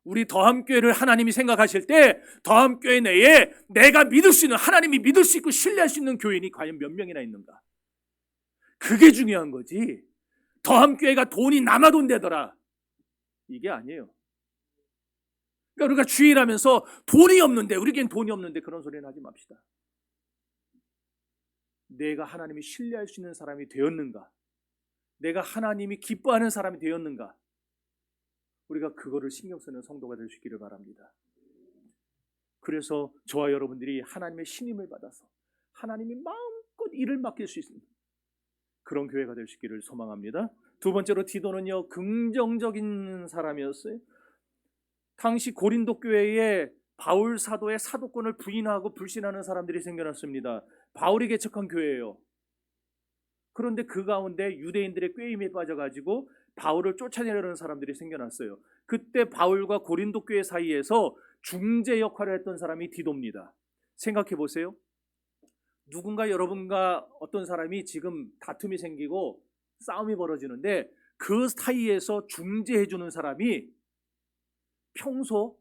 우리 더함교회를 하나님이 생각하실 때 더함교회 내에 내가 믿을 수 있는, 하나님이 믿을 수 있고 신뢰할 수 있는 교인이 과연 몇 명이나 있는가. 그게 중요한 거지. 더함교회가 돈이 남아돈 되더라 이게 아니에요. 그러니까 우리가 주일하면서 돈이 없는데, 우리에겐 돈이 없는데 그런 소리는 하지 맙시다. 내가 하나님이 신뢰할 수 있는 사람이 되었는가, 내가 하나님이 기뻐하는 사람이 되었는가, 우리가 그거를 신경 쓰는 성도가 될 수 있기를 바랍니다. 그래서 저와 여러분들이 하나님의 신임을 받아서 하나님이 마음껏 일을 맡길 수 있는 그런 교회가 될 수 있기를 소망합니다. 두 번째로 디도는요 긍정적인 사람이었어요. 당시 고린도 교회에 바울 사도의 사도권을 부인하고 불신하는 사람들이 생겨났습니다. 바울이 개척한 교회예요. 그런데 그 가운데 유대인들의 꾀임에 빠져가지고 바울을 쫓아내려는 사람들이 생겨났어요. 그때 바울과 고린도 교회 사이에서 중재 역할을 했던 사람이 디도입니다. 생각해 보세요. 누군가 여러분과 어떤 사람이 지금 다툼이 생기고 싸움이 벌어지는데 그 사이에서 중재해주는 사람이 평소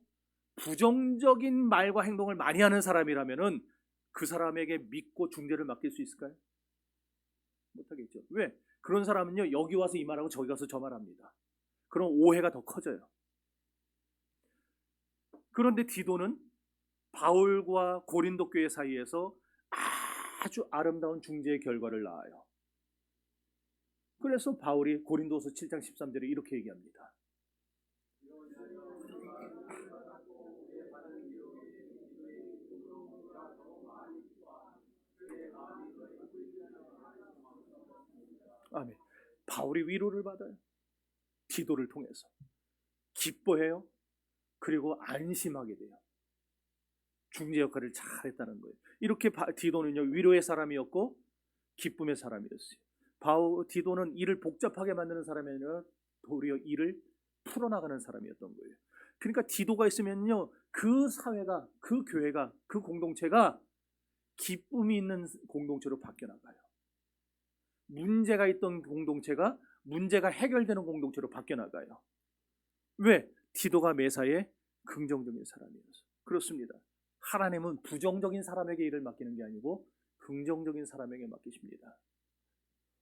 부정적인 말과 행동을 많이 하는 사람이라면은 그 사람에게 믿고 중재를 맡길 수 있을까요? 못하겠죠. 왜? 그런 사람은요 여기 와서 이 말하고 저기 가서 저 말합니다. 그럼 오해가 더 커져요. 그런데 디도는 바울과 고린도 교회 사이에서 아주 아름다운 중재의 결과를 낳아요. 그래서 바울이 고린도서 7장 13절에 이렇게 얘기합니다. 아멘. 바울이 위로를 받아요. 디도를 통해서 기뻐해요. 그리고 안심하게 돼요. 중재 역할을 잘했다는 거예요. 이렇게 디도는요 위로의 사람이었고 기쁨의 사람이었어요. 디도는 일을 복잡하게 만드는 사람이 아니라 도리어 일을 풀어나가는 사람이었던 거예요. 그러니까 디도가 있으면요 그 사회가, 그 교회가, 그 공동체가 기쁨이 있는 공동체로 바뀌어나가요. 문제가 있던 공동체가 문제가 해결되는 공동체로 바뀌어나가요. 왜? 디도가 매사에 긍정적인 사람이어서 그렇습니다. 하나님은 부정적인 사람에게 일을 맡기는 게 아니고 긍정적인 사람에게 맡기십니다.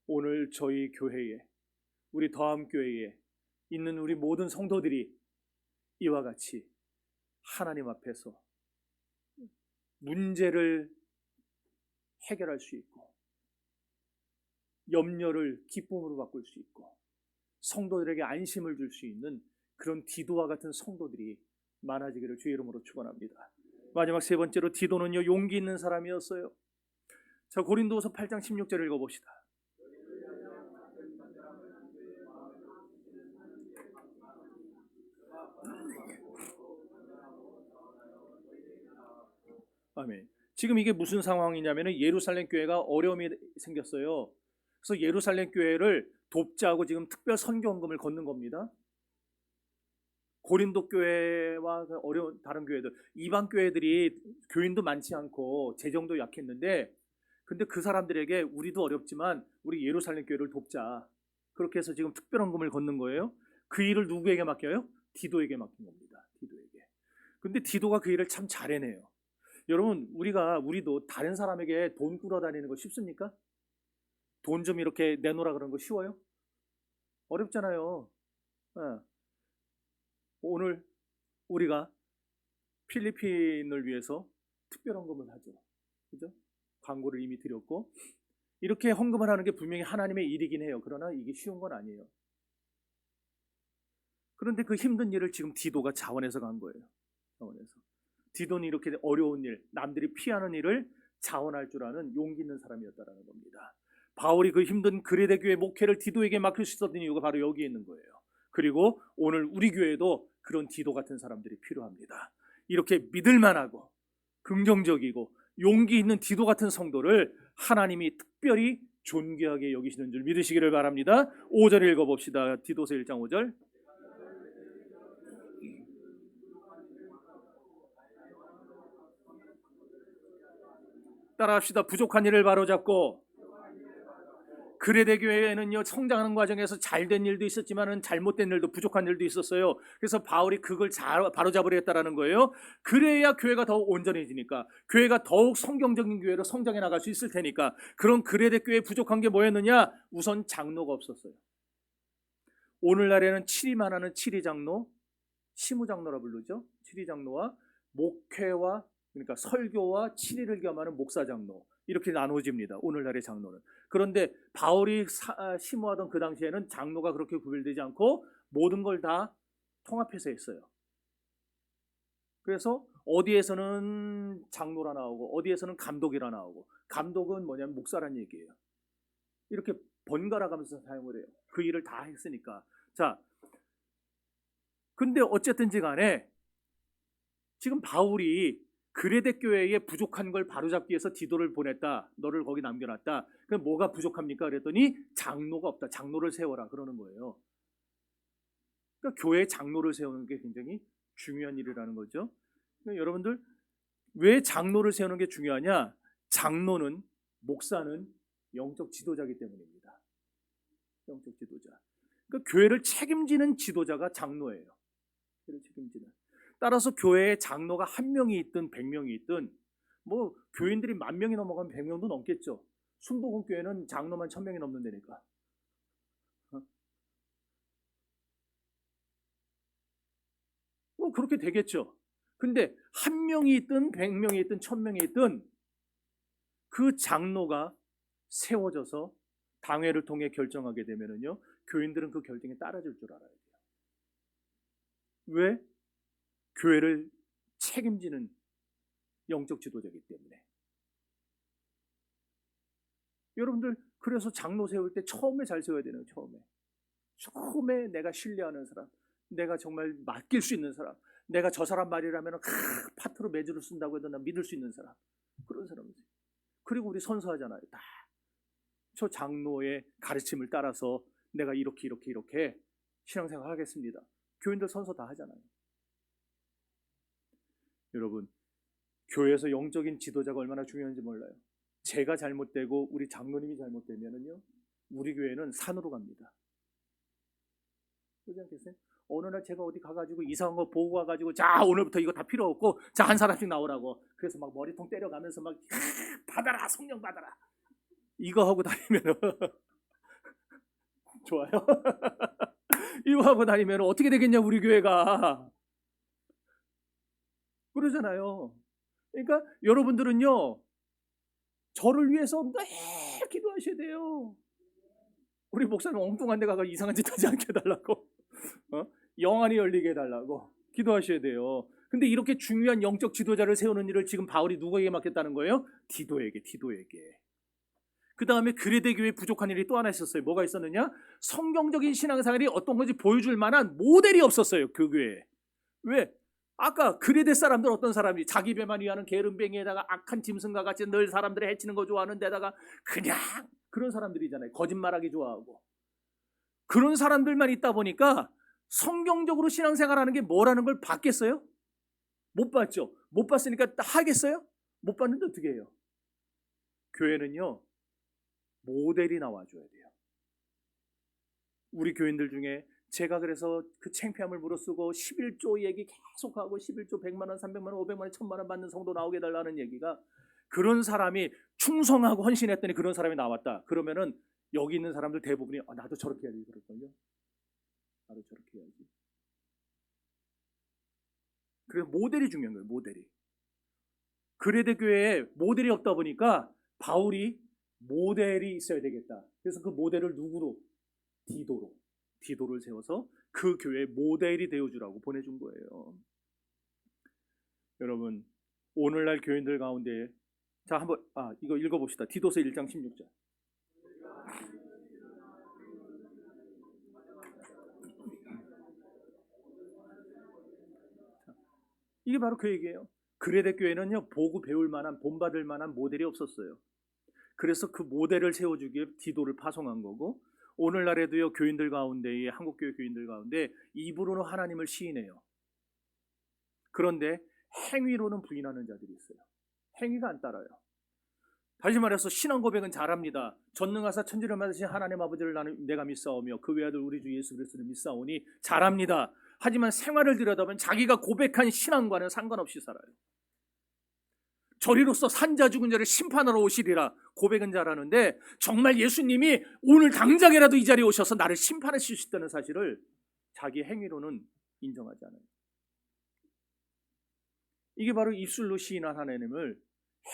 오늘 저희 교회에, 우리 더함교회에 있는 우리 모든 성도들이 이와 같이 하나님 앞에서 문제를 해결할 수 있고 염려를 기쁨으로 바꿀 수 있고 성도들에게 안심을 줄 수 있는 그런 디도와 같은 성도들이 많아지기를 주의 이름으로 축원합니다. 마지막 세 번째로 디도는요 용기 있는 사람이었어요. 자, 고린도후서 8장 16절 읽어봅시다. 아멘. 지금 이게 무슨 상황이냐면은 예루살렘 교회가 어려움이 생겼어요. 그래서 예루살렘 교회를 돕자고 지금 특별 선교헌금을 걷는 겁니다. 고린도 교회와 어려운 다른 교회들, 이방 교회들이 교인도 많지 않고 재정도 약했는데, 근데 그 사람들에게 우리도 어렵지만 우리 예루살렘 교회를 돕자. 그렇게 해서 지금 특별 헌금을 걷는 거예요. 그 일을 누구에게 맡겨요? 디도에게 맡긴 겁니다. 디도에게. 근데 디도가 그 일을 참 잘 해내요. 여러분, 우리도 다른 사람에게 돈 끌어다니는 거 쉽습니까? 돈 좀 이렇게 내놓으라 그러는 거 쉬워요? 어렵잖아요. 예. 오늘 우리가 필리핀을 위해서 특별 헌금을 하죠. 그죠? 광고를 이미 드렸고, 이렇게 헌금을 하는 게 분명히 하나님의 일이긴 해요. 그러나 이게 쉬운 건 아니에요. 그런데 그 힘든 일을 지금 디도가 자원해서 간 거예요. 자원해서. 디도는 이렇게 어려운 일, 남들이 피하는 일을 자원할 줄 아는 용기 있는 사람이었다는 겁니다. 바울이 그 힘든 그레데 교회 목회를 디도에게 맡길 수 있었던 이유가 바로 여기에 있는 거예요. 그리고 오늘 우리 교회도 그런 디도 같은 사람들이 필요합니다. 이렇게 믿을만하고 긍정적이고 용기 있는 디도 같은 성도를 하나님이 특별히 존귀하게 여기시는 줄 믿으시기를 바랍니다. 5절 읽어봅시다. 디도서 1장 5절. 따라합시다. 부족한 일을 바로잡고. 그레데 교회에는요, 성장하는 과정에서 잘된 일도 있었지만은 잘못된 일도, 부족한 일도 있었어요. 그래서 바울이 그걸 바로잡으려 했다라는 거예요. 그래야 교회가 더욱 온전해지니까, 교회가 더욱 성경적인 교회로 성장해 나갈 수 있을 테니까. 그런 그레데 교회에 부족한 게 뭐였느냐? 우선 장로가 없었어요. 오늘날에는 칠이만 하는 칠이장로, 시무장로라 부르죠. 칠이장로와 목회와, 그러니까 설교와 칠이를 겸하는 목사장로, 이렇게 나눠집니다. 오늘날의 장로는. 그런데 바울이 심호하던 그 당시에는 장로가 그렇게 구별되지 않고 모든 걸 다 통합해서 했어요. 그래서 어디에서는 장로라 나오고 어디에서는 감독이라 나오고, 감독은 뭐냐면 목사란 얘기예요. 이렇게 번갈아 가면서 사용을 해요. 그 일을 다 했으니까. 자, 근데 어쨌든지 간에 지금 바울이 그레데 교회에 부족한 걸 바로잡기 위해서 디도를 보냈다. 너를 거기 남겨놨다. 그럼 뭐가 부족합니까? 그랬더니 장로가 없다. 장로를 세워라. 그러는 거예요. 그러니까 교회 장로를 세우는 게 굉장히 중요한 일이라는 거죠. 그러니까 여러분들, 왜 장로를 세우는 게 중요하냐? 장로는, 목사는 영적 지도자이기 때문입니다. 영적 지도자. 그러니까 교회를 책임지는 지도자가 장로예요. 교회를 책임지는. 따라서 교회에 장로가 1명이 있든 100명이 있든, 뭐 교인들이 10,000명이 넘어가면 100명도 넘겠죠. 순복음 교회는 장로만 1,000명이 넘는다니까. 뭐 그렇게 되겠죠. 근데 1명이 있든 100명이 있든 1,000명이 있든 그 장로가 세워져서 당회를 통해 결정하게 되면은요, 교인들은 그 결정에 따라줄 줄 알아야 돼요. 왜? 교회를 책임지는 영적 지도자이기 때문에. 여러분들, 그래서 장로 세울 때 처음에 잘 세워야 되는 거예요. 처음에 내가 신뢰하는 사람, 내가 정말 맡길 수 있는 사람, 내가 저 사람 말이라면 파트로 매주를 쓴다고 해도 난 믿을 수 있는 사람, 그런 사람이지. 그리고 우리 선서하잖아요. 다 저 장로의 가르침을 따라서 내가 이렇게 신앙생활 하겠습니다. 교인들 선서 다 하잖아요. 여러분, 교회에서 영적인 지도자가 얼마나 중요한지 몰라요. 제가 잘못되고 우리 장로님이 잘못되면은요, 우리 교회는 산으로 갑니다. 그렇지 않겠어요? 어느 날 제가 어디 가가지고 이상한 거 보고 와가지고, 자, 오늘부터 이거 다 필요 없고, 자, 한 사람씩 나오라고. 그래서 막 머리통 때려가면서 막 받아라, 성령 받아라, 이거 하고 다니면은 좋아요. 이거 하고 다니면 어떻게 되겠냐, 우리 교회가. 그러잖아요. 그러니까 여러분들은요, 저를 위해서 늘 기도하셔야 돼요. 우리 목사님 엉뚱한 데 가서 이상한 짓 하지 않게 해달라고, 영안이 열리게 해달라고 기도하셔야 돼요. 근데 이렇게 중요한 영적 지도자를 세우는 일을 지금 바울이 누구에게 맡겼다는 거예요? 디도에게. 그 다음에 그레데 교회에 부족한 일이 또 하나 있었어요. 뭐가 있었느냐? 성경적인 신앙생활이 어떤 건지 보여줄 만한 모델이 없었어요. 그 교회에. 왜? 아까 그레데 사람들 어떤 사람이 자기 배만 위하는 게으름뱅이에다가 악한 짐승과 같이 늘 사람들을 해치는 거 좋아하는 데다가 그냥 그런 사람들이잖아요. 거짓말하기 좋아하고. 그런 사람들만 있다 보니까 성경적으로 신앙생활하는 게 뭐라는 걸 봤겠어요? 못 봤죠. 못 봤으니까 하겠어요? 못 봤는데 어떻게 해요? 교회는요, 모델이 나와줘야 돼요. 우리 교인들 중에 제가 그래서 그 창피함을 무릅쓰고 11조 얘기 계속하고 11조 100만 원, 300만 원, 500만 원, 1000만 원 받는 성도 나오게 해달라는 얘기가, 그런 사람이 충성하고 헌신했더니 그런 사람이 나왔다. 그러면은 여기 있는 사람들 대부분이 나도 저렇게 해야지 그럴걸요. 나도 저렇게 해야지. 그래서 모델이 중요한 거예요. 모델이. 그레데 교회에 모델이 없다 보니까 바울이 모델이 있어야 되겠다. 그래서 그 모델을 누구로? 디도를 세워서 그 교회의 모델이 되어주라고 보내준 거예요. 여러분, 오늘날 교인들 가운데 자 한번 이거 읽어봅시다. 디도서 1장 16절. 이게 바로 그 얘기예요. 그레데 교회는요, 보고 배울 만한, 본받을 만한 모델이 없었어요. 그래서 그 모델을 세워주기에 디도를 파송한 거고, 오늘날에도요, 교인들 가운데, 한국교회 교인들 가운데 입으로는 하나님을 시인해요. 그런데 행위로는 부인하는 자들이 있어요. 행위가 안 따라요. 다시 말해서 신앙 고백은 잘합니다. 전능하사 천지를 만드신 하나님 아버지를 내가 믿사오며 그 외아들 우리 주 예수 그리스도를 믿사오니 잘합니다. 하지만 생활을 들여다보면 자기가 고백한 신앙과는 상관없이 살아요. 저리로서 산자 죽은 자를 심판하러 오시리라 고백은 잘하는데, 정말 예수님이 오늘 당장이라도 이 자리에 오셔서 나를 심판하실 수 있다는 사실을 자기 행위로는 인정하지 않아요. 이게 바로 입술로 시인한 하나님을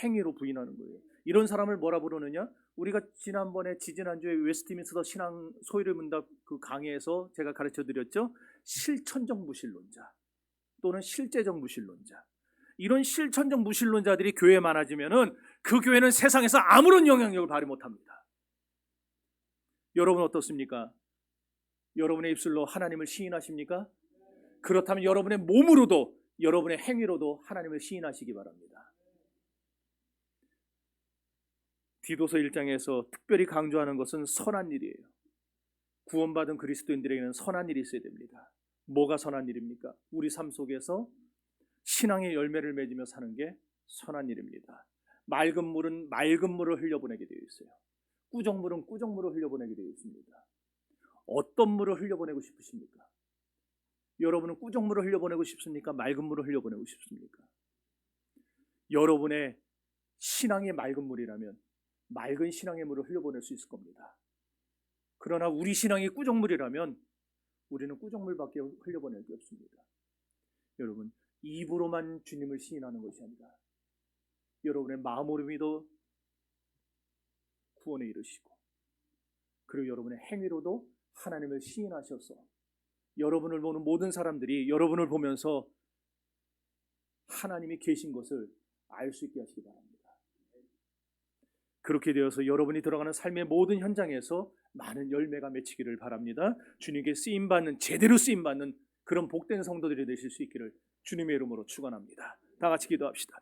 행위로 부인하는 거예요. 이런 사람을 뭐라 부르느냐? 우리가 지난주에 웨스트민스터 신앙 소위를 문답 그 강의에서 제가 가르쳐 드렸죠. 실천적 무신론자 또는 실제적 무신론자. 이런 실천적 무신론자들이 교회에 많아지면은 그 교회는 세상에서 아무런 영향력을 발휘 못합니다. 여러분 어떻습니까? 여러분의 입술로 하나님을 시인하십니까? 그렇다면 여러분의 몸으로도, 여러분의 행위로도 하나님을 시인하시기 바랍니다. 디도서 1장에서 특별히 강조하는 것은 선한 일이에요. 구원받은 그리스도인들에게는 선한 일이 있어야 됩니다. 뭐가 선한 일입니까? 우리 삶 속에서 신앙의 열매를 맺으며 사는 게 선한 일입니다. 맑은 물은 맑은 물을 흘려보내게 되어 있어요. 꾸정물은 꾸정물을 흘려보내게 되어 있습니다. 어떤 물을 흘려보내고 싶으십니까? 여러분은 꾸정물을 흘려보내고 싶습니까? 맑은 물을 흘려보내고 싶습니까? 여러분의 신앙이 맑은 물이라면 맑은 신앙의 물을 흘려보낼 수 있을 겁니다. 그러나 우리 신앙이 꾸정물이라면 우리는 꾸정물밖에 흘려보낼 게 없습니다. 여러분, 입으로만 주님을 시인하는 것이 아니라 여러분의 마음으로도 구원에 이르시고, 그리고 여러분의 행위로도 하나님을 시인하셔서 여러분을 보는 모든 사람들이 여러분을 보면서 하나님이 계신 것을 알 수 있게 하시기 바랍니다. 그렇게 되어서 여러분이 들어가는 삶의 모든 현장에서 많은 열매가 맺히기를 바랍니다. 주님께 쓰임받는, 제대로 쓰임받는 그런 복된 성도들이 되실 수 있기를 주님의 이름으로 축원합니다. 다 같이 기도합시다.